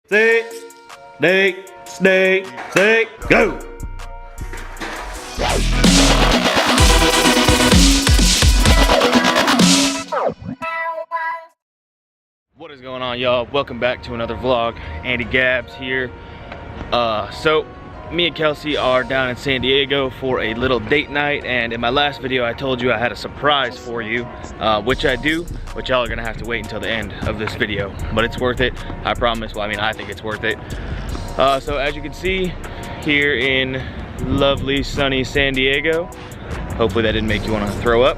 Snake, snake, snake, snake, go! What is going on, y'all? Welcome back to another vlog. Andy Gabs here. So me and Kelsey are down in San Diego for a little date night, and in my last video I told you I had a surprise for you, which I do, which y'all are gonna have to wait until the end of this video, but it's worth it, I promise. Well, I mean, I think it's worth it. So as you can see here in lovely sunny San Diego, hopefully that didn't make you want to throw up.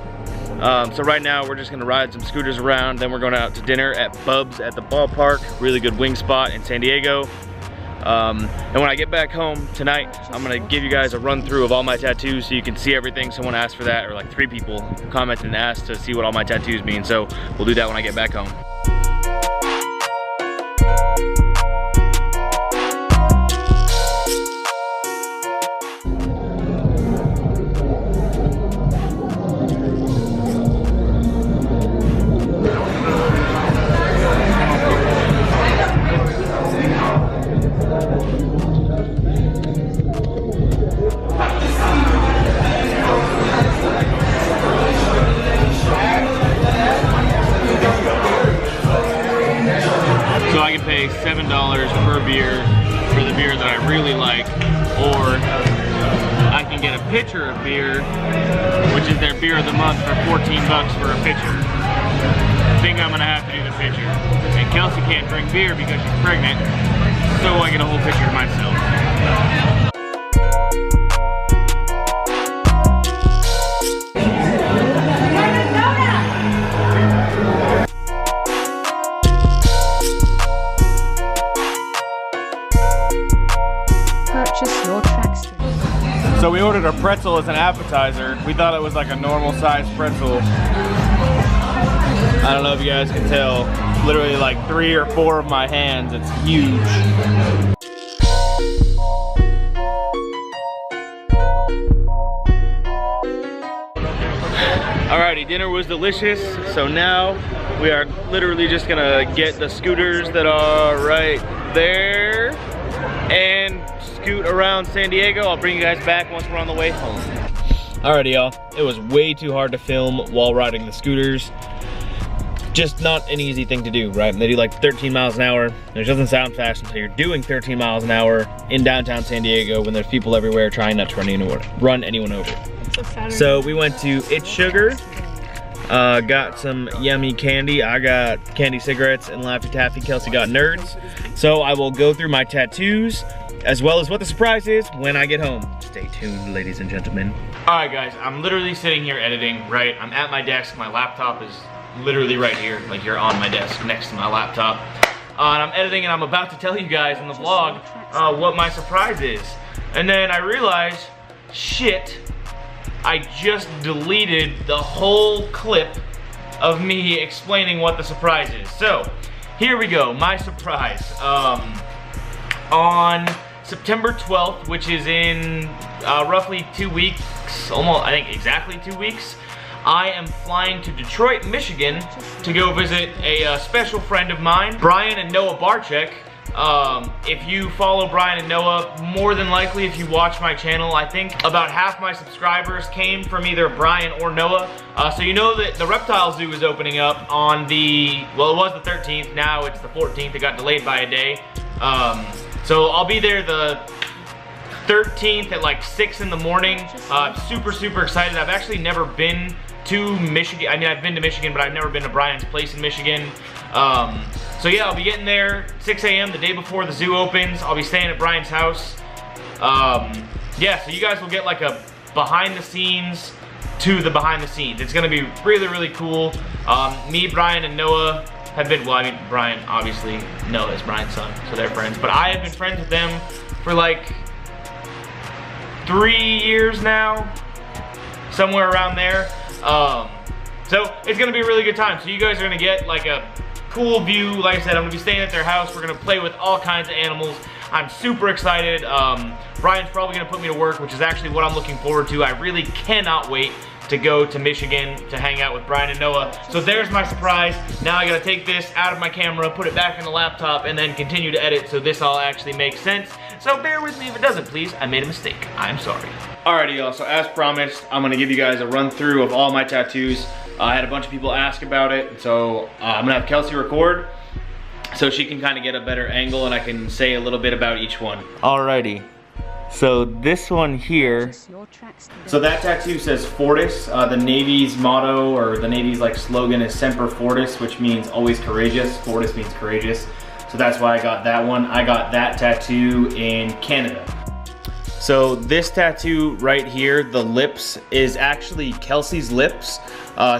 So right now we're just gonna ride some scooters around, then we're going out to dinner at Bub's at the ballpark, really good wing spot in San Diego. And when I get back home tonight, I'm gonna give you guys a run through of all my tattoos so you can see everything. Someone asked for that, or like 3 people commented and asked to see what all my tattoos mean, so we'll do that when I get back home. So I can pay $7 per beer for the beer that I really like, or I can get a pitcher of beer, which is their beer of the month, for 14 bucks for a pitcher. I think I'm gonna have to do the pitcher. And Kelsey can't drink beer because she's pregnant, so I get a whole pitcher myself. So we ordered a pretzel as an appetizer. We thought it was like a normal sized pretzel. I don't know if you guys can tell, literally like 3 or 4 of my hands, it's huge. Alrighty, dinner was delicious. So now we are literally just gonna get the scooters that are right there and scoot around San Diego. I'll bring you guys back once we're on the way home. Alrighty, y'all. It was way too hard to film while riding the scooters. Just not an easy thing to do, right? They do like 13 miles an hour, which doesn't sound fast until you're doing 13 miles an hour in downtown San Diego when there's people everywhere trying not to run anyone over. So we went to It's Sugar, got some yummy candy. I got candy cigarettes and Laffy Taffy. Kelsey got Nerds. So I will go through my tattoos, as well as what the surprise is when I get home. Stay tuned, ladies and gentlemen. All right, guys, I'm literally sitting here editing, right? I'm at my desk. My laptop is literally right here, like you're on my desk next to my laptop. And I'm editing, and I'm about to tell you guys in the vlog what my surprise is. And then I realized, shit, I just deleted the whole clip of me explaining what the surprise is. So, here we go, my surprise. On September 12th, which is in roughly 2 weeks, almost, I think exactly 2 weeks, I am flying to Detroit, Michigan to go visit a special friend of mine, Brian and Noah Barczyk. If you follow Brian and Noah, more than likely if you watch my channel, I think about half my subscribers came from either Brian or Noah. So you know that the reptile zoo is opening up on the, well, it was the 13th, now it's the 14th, it got delayed by a day. So I'll be there the 13th at like 6 in the morning. Super excited. I've actually never been to Michigan. I mean, I've been to Michigan, but I've never been to Brian's place in Michigan. So yeah, I'll be getting there 6 a.m. the day before the zoo opens. I'll be staying at Brian's house. Yeah, so you guys will get like a behind the scenes to the behind the scenes. It's gonna be really cool. Me, Brian, and Noah have been, well, I mean, Brian, obviously, Noah is Brian's son, so they're friends. But I have been friends with them for like 3 years now, somewhere around there. So it's gonna be a really good time. So you guys are gonna get like a cool view. Like I said, I'm gonna be staying at their house. We're gonna play with all kinds of animals. I'm super excited. Brian's probably gonna put me to work, which is actually what I'm looking forward to. I really cannot wait to go to Michigan to hang out with Brian and Noah. So there's my surprise. Now I gotta take this out of my camera, put it back in the laptop, and then continue to edit so this all actually makes sense. So bear with me if it doesn't, please. I made a mistake. I'm sorry. Alrighty, y'all. So as promised, I'm gonna give you guys a run through of all my tattoos. I had a bunch of people ask about it, so I'm gonna have Kelsey record so she can kind of get a better angle and I can say a little bit about each one. Alrighty. So this one here, so that tattoo says Fortis. The Navy's motto, or the Navy's like slogan, is Semper Fortis, which means always courageous. Fortis means courageous. So that's why I got that one. I got that tattoo in Canada. So this tattoo right here, the lips, is actually Kelsey's lips.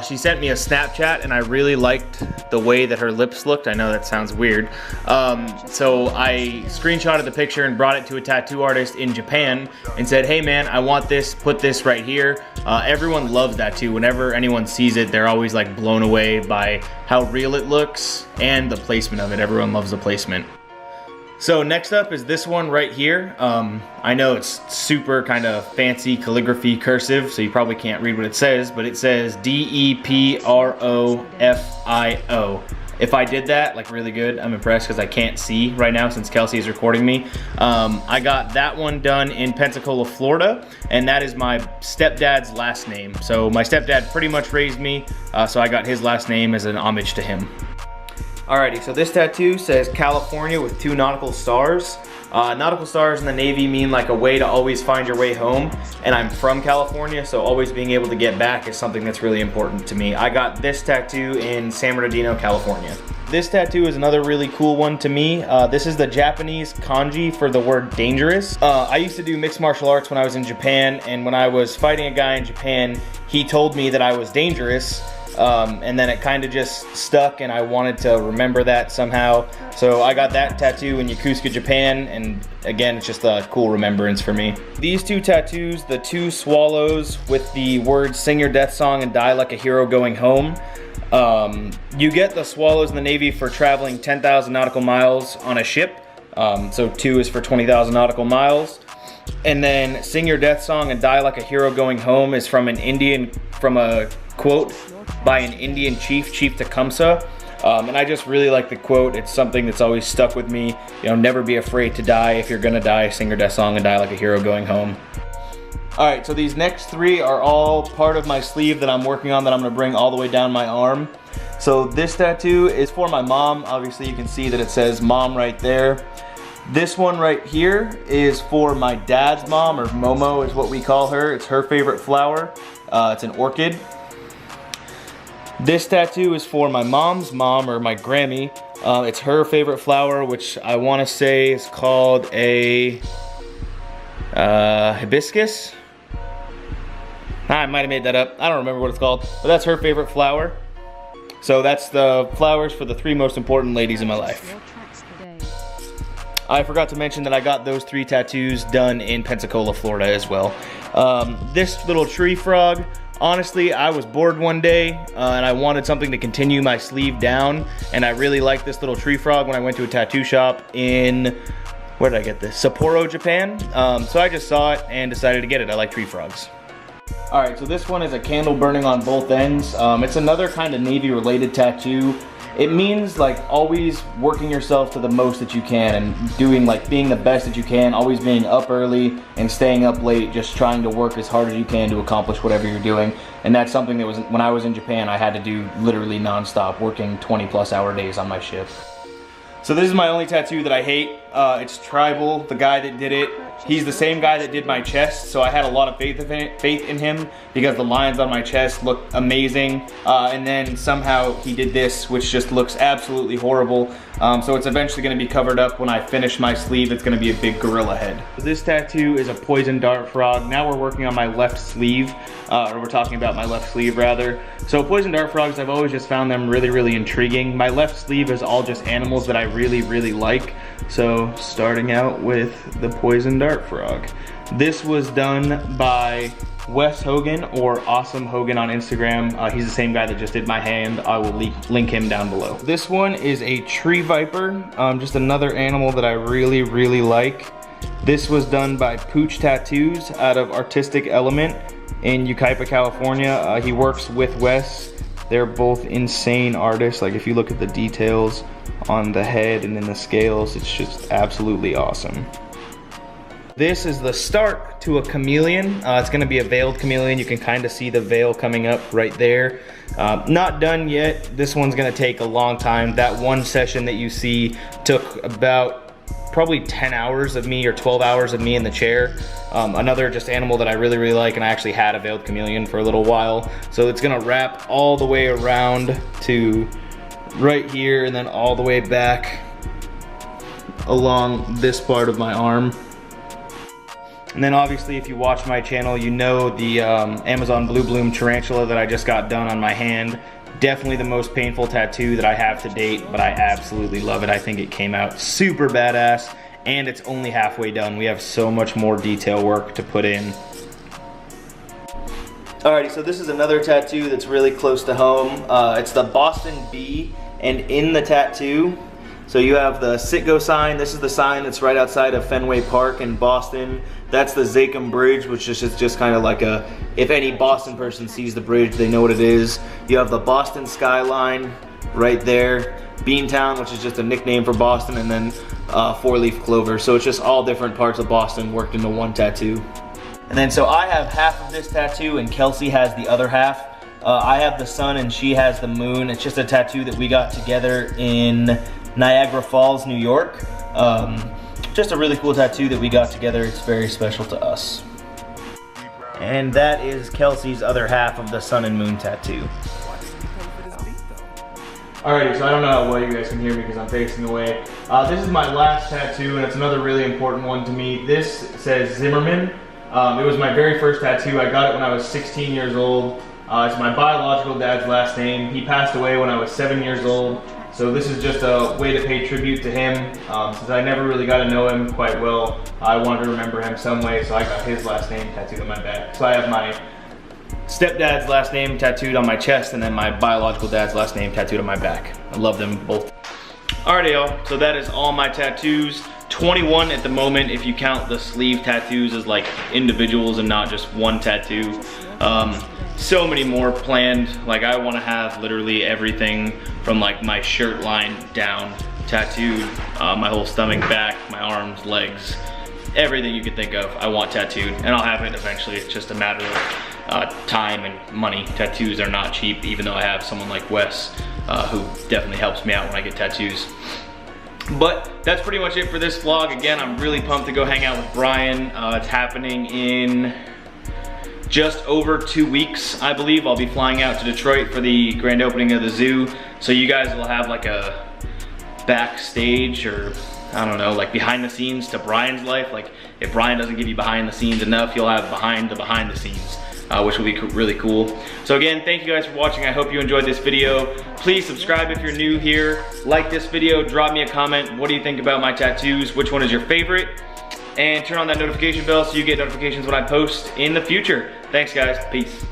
She sent me a Snapchat and I really liked the way that her lips looked. I know that sounds weird. So I screenshotted the picture and brought it to a tattoo artist in Japan and said, hey man, I want this, put this right here. Everyone loves that too. Whenever anyone sees it, they're always like blown away by how real it looks and the placement of it. Everyone loves the placement. So next up is this one right here. I know it's super kind of fancy calligraphy cursive, so you probably can't read what it says, but it says D-E-P-R-O-F-I-O. If I did that like really good, I'm impressed because I can't see right now since Kelsey is recording me. I got that one done in Pensacola, Florida, and that is my stepdad's last name. So my stepdad pretty much raised me, so I got his last name as an homage to him. Alrighty, so this tattoo says California with 2 nautical stars. Nautical stars in the Navy mean like a way to always find your way home, and I'm from California, so always being able to get back is something that's really important to me. I got this tattoo in San Bernardino, California. This tattoo is another really cool one to me. This is the Japanese kanji for the word dangerous. I used to do mixed martial arts when I was in Japan, and when I was fighting a guy in Japan, he told me that I was dangerous. And then it kind of just stuck and I wanted to remember that somehow. So I got that tattoo in Yokosuka, Japan, and again, it's just a cool remembrance for me. These 2 tattoos, the 2 swallows with the words sing your death song and die like a hero going home. You get the swallows in the Navy for traveling 10,000 nautical miles on a ship. So 2 is for 20,000 nautical miles. And then sing your death song and die like a hero going home is from a quote by an Indian chief, Chief Tecumseh. And I just really like the quote. It's something that's always stuck with me. You know, never be afraid to die. If you're gonna die, sing your death song and die like a hero going home. Alright, so these next 3 are all part of my sleeve that I'm working on that I'm gonna bring all the way down my arm. So this tattoo is for my mom. Obviously you can see that it says mom right there. This one right here is for my dad's mom, or Momo is what we call her. It's her favorite flower. It's an orchid. This tattoo is for my mom's mom, or my Grammy. It's her favorite flower, which I want to say is called a hibiscus. I might have made that up. I don't remember what it's called, but that's her favorite flower. So that's the flowers for the 3 most important ladies in my life. I forgot to mention that I got those 3 tattoos done in Pensacola, Florida as well. This little tree frog, honestly, I was bored one day and I wanted something to continue my sleeve down, and I really liked this little tree frog when I went to a tattoo shop in, where did I get this? Sapporo, Japan. So I just saw it and decided to get it. I like tree frogs. Alright, so this one is a candle burning on both ends. It's another kind of Navy related tattoo. It means like always working yourself to the most that you can and doing like being the best that you can, always being up early and staying up late, just trying to work as hard as you can to accomplish whatever you're doing. And that's something that was, when I was in Japan, I had to do literally non-stop, working 20+ hour days on my shift. So this is my only tattoo that I hate. It's tribal. The guy that did it, he's the same guy that did my chest, so I had a lot of faith in him because the lines on my chest look amazing. And then somehow he did this, which just looks absolutely horrible. So it's eventually going to be covered up when I finish my sleeve. It's going to be a big gorilla head. This tattoo is a poison dart frog. Now we're working on my left sleeve, or we're talking about my left sleeve rather. So poison dart frogs, I've always just found them really, really intriguing. My left sleeve is all just animals that I really, really like. So starting out with the poison dart frog. This was done by Wes Hogan, or Awesome Hogan on Instagram. He's the same guy that just did my hand. I will link him down below. This one is a tree viper, just another animal that I really, really like. This was done by Pooch Tattoos out of Artistic Element. in Yucaipa, California. He works with Wes. They're both insane artists. Like if you look at the details on the head and in the scales, it's just absolutely awesome. This is the start to a chameleon. It's gonna be a veiled chameleon. You can kind of see the veil coming up right there. Not done yet. This one's gonna take a long time. That one session that you see took about probably 10 hours of me or 12 hours of me in the chair. Another just animal that I really like, and I actually had a veiled chameleon for a little while. So it's gonna wrap all the way around to right here and then all the way back along this part of my arm. And then obviously if you watch my channel, you know the Amazon Blue Bloom tarantula that I just got done on my hand. Definitely the most painful tattoo that I have to date, but I absolutely love it. I think it came out super badass, and it's only halfway done. We have so much more detail work to put in. Alrighty, so this is another tattoo that's really close to home. It's the Boston Bee, and in the tattoo, so you have the Citgo sign. This is the sign that's right outside of Fenway Park in Boston. That's the Zakim Bridge, which is just kind of like a, if any Boston person sees the bridge, they know what it is. You have the Boston skyline right there. Beantown, which is just a nickname for Boston, and then four-leaf clover. So it's just all different parts of Boston worked into one tattoo. And then so I have half of this tattoo and Kelsey has the other half. I have the sun and she has the moon. It's just a tattoo that we got together in Niagara Falls, New York. Just a really cool tattoo that we got together. It's very special to us. And that is Kelsey's other half of the sun and moon tattoo. Alrighty, so I don't know how well you guys can hear me because I'm facing away. This is my last tattoo, and it's another really important one to me. This says Zimmerman. It was my very first tattoo. I got it when I was 16 years old. It's my biological dad's last name. He passed away when I was 7 years old. So this is just a way to pay tribute to him. Since I never really got to know him quite well, I wanted to remember him some way, so I got his last name tattooed on my back. So I have my stepdad's last name tattooed on my chest, and then my biological dad's last name tattooed on my back. I love them both. Alrighty y'all, so that is all my tattoos. 21 at the moment if you count the sleeve tattoos as like individuals and not just one tattoo. So many more planned. Like I want to have literally everything from like my shirt line down tattooed, my whole stomach, back, my arms, legs, everything you could think of I want tattooed, and I'll have it eventually. It's just a matter of time and money. Tattoos are not cheap, even though I have someone like Wes who definitely helps me out when I get tattoos. But that's pretty much it for this vlog. Again, I'm really pumped to go hang out with Brian. It's happening in just over 2 weeks, I believe. I'll be flying out to Detroit for the grand opening of the zoo. So you guys will have like a backstage, or I don't know, like behind the scenes to Brian's life. Like if Brian doesn't give you behind the scenes enough, you'll have behind the scenes, which will be really cool. So again, thank you guys for watching. I hope you enjoyed this video. Please subscribe if you're new here. Like this video, drop me a comment. What do you think about my tattoos? Which one is your favorite? And turn on that notification bell so you get notifications when I post in the future. Thanks guys, peace.